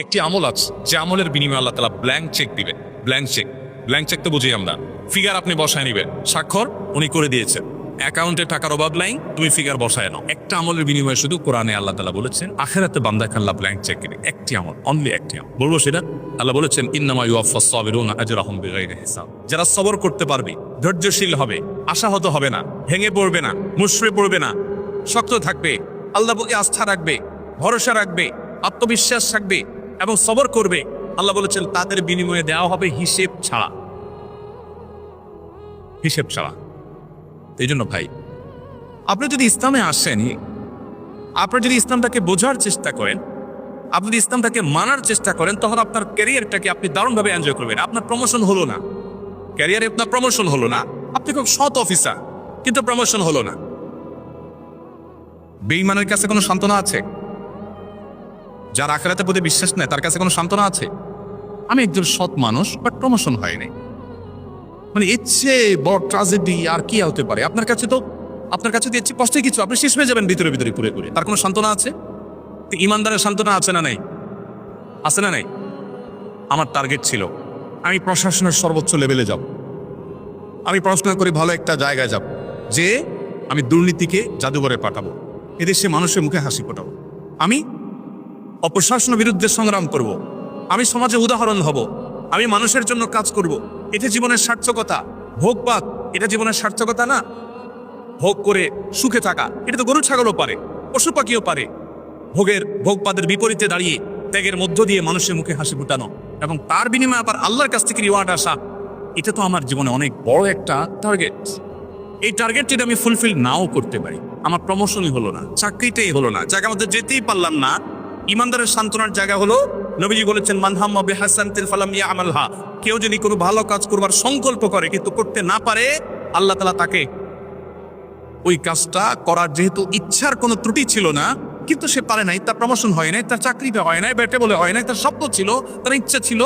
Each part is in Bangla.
একটি আমল আছে যে আমলের বিনিময়ে আল্লাহ তাআলা ব্ল্যাঙ্ক চেক দিবেন। ব্ল্যাঙ্ক চেক তো বুঝি আমরা, ফিগার আপনি বসায় নিবেন, স্বাক্ষর উনি করে দিয়েছেন, অ্যাকাউন্টে টাকার অভাব নাই, তুমি ফিগার বসায় নাও। একটা আমলের বিনিময়ে শুধু কোরআনে আল্লাহ তাআলা বলেছেন আখিরাতে বান্দাকে আল্লাহ ব্ল্যাঙ্ক চেক দিবে। একটি আমল, অনলি একটি আমল। বলবো সেটা? আল্লাহ বলেছেন ইন্নামা ইউওয়াফাস সাবিরুনা আজরাহুম বিগাইরি হিসাব। যারা সবর করতে পারবে, ধৈর্যশীল হবে, আশাহত হবে না, ভেঙে পড়বে না, মুষড়ে পড়বে না, শক্ত থাকবে, আল্লাহর প্রতি আস্থা রাখবে, ভরসা রাখবে, আত্মবিশ্বাস থাকবে এবং সবর করবে, আল্লাহ বলেছেন তাদের বিনিময়ে দেওয়া হবে হিসেব ছাড়া। হিসেব ছাড়া। এই জন্য ভাই, আপনি যদি ইসলামে আসেন, আপনি যদি ইসলামটাকে বোঝার চেষ্টা করেন, আপনি যদি ইসলামটাকে মানার চেষ্টা করেন, তখন আপনার ক্যারিয়ারটাকে আপনি দারুণভাবে এনজয় করবেন। আপনার প্রমোশন হলো না, ক্যারিয়ারে আপনার প্রমোশন হলো না, আপনি খুব সৎ অফিসার কিন্তু প্রমোশন হলো না। বেঈমানের কাছে কোনো সান্ত্বনা আছে? যার আখিরাতের প্রতি বিশ্বাস নেই তার কাছে কোনো সান্ত্বনা আছে? আমি একজন সৎ মানুষ, বাট প্রমোশন হয়নি, মানে এর চেয়ে বড় ট্রাজেডি আর কি হতে পারে? আপনার কাছে তো এর চেয়ে কষ্টে কিছু, আপনি শেষ হয়ে যাবেন ভিতরে ভিতরে পুরে পুরে। তার কোনো সান্ত্বনা আছে? ইমানদারের সান্ত্বনা আছে না নাই? আছে না নাই? আমার টার্গেট ছিল আমি প্রশাসনের সর্বোচ্চ লেভেলে যাব, আমি পড়াশোনা করে ভালো একটা জায়গায় যাব, যে আমি দুর্নীতিকে জাদুঘরে পাঠাবো, এদেশে মানুষের মুখে হাসি ফোটাবো, আমি অপশাসনের বিরুদ্ধে সংগ্রাম করব, আমি সমাজে উদাহরণ হব, আমি মানুষের জন্য কাজ করব। এটা জীবনের সার্থকতা। ভোগবাদ এটা জীবনের সার্থকতা না? ভোগ করে সুখে থাকা এটা তো গরু ছাগলও পারে, পশু পাখিও পারে। ভোগবাদের বিপরীতে দাঁড়িয়ে ত্যাগের মধ্য দিয়ে মানুষের মুখে হাসি ফুটানো এবং তার বিনিময়ে আবার আল্লাহর কাছ থেকে রিওয়ার্ড আসা, এটা তো আমার জীবনে অনেক বড় একটা টার্গেট। এই টার্গেট যদি আমি ফুলফিল নাও করতে পারি, আমার প্রমোশনই হলো না, চাকরিটাই হলো না, জায়গা মধ্যে যেতেই পারলাম না, ইমানদারের সান্ত্বনার জায়গা হলো নবীজি বলেছেন মান হাম্মা বিহাসানাতিন ফালাম ইয়ামালহা। কেউ যদি কোনো ভালো কাজ করবার সংকল্প করে কিন্তু করতে না পারে, আল্লাহ তাআলা তাকে ওই কাজটা করার যেহেতু ইচ্ছার কোনো ত্রুটি ছিল না, কিন্তু সে পারে নাই, তার প্রমোশন হয় নাই, তার চাকরিটা হয় নাই, বেটে বলে হয় নাই, তার স্বপ্ন ছিল, তার ইচ্ছা ছিল,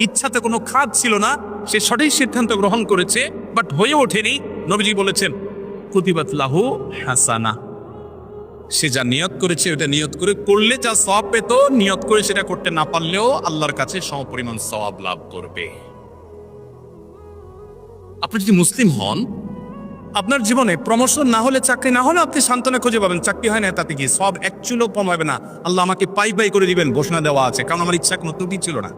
ইচ্ছাতে কোনো খাদ ছিল না, সে সঠিক সিদ্ধান্ত গ্রহণ করেছে বাট হয়ে ওঠেনি। নবীজি বলেছেন কুতিবাত লাহু হাসানা। সে যা নিয়ত করেছে ওটা নিয়ত করে করলে যা সওয়াব পেত, নিয়ত করে সেটা করতে না পারলেও আল্লাহর কাছে সমপরিমাণ সওয়াব লাভ করবে। আপনি যদি মুসলিম হন, আপনার জীবনে প্রমোশন না হলে, চাকরি না হলে আপনি সান্ত্বনা খুঁজে পাবেন। চাকরি হয় না তাতে কি সব এক চুলো কম হবে না, আল্লাহ আমাকে পাই করে দিবেন ঘোষণা দেওয়া আছে, কারণ আমার ইচ্ছা কোনো ত্রুটি ছিল না।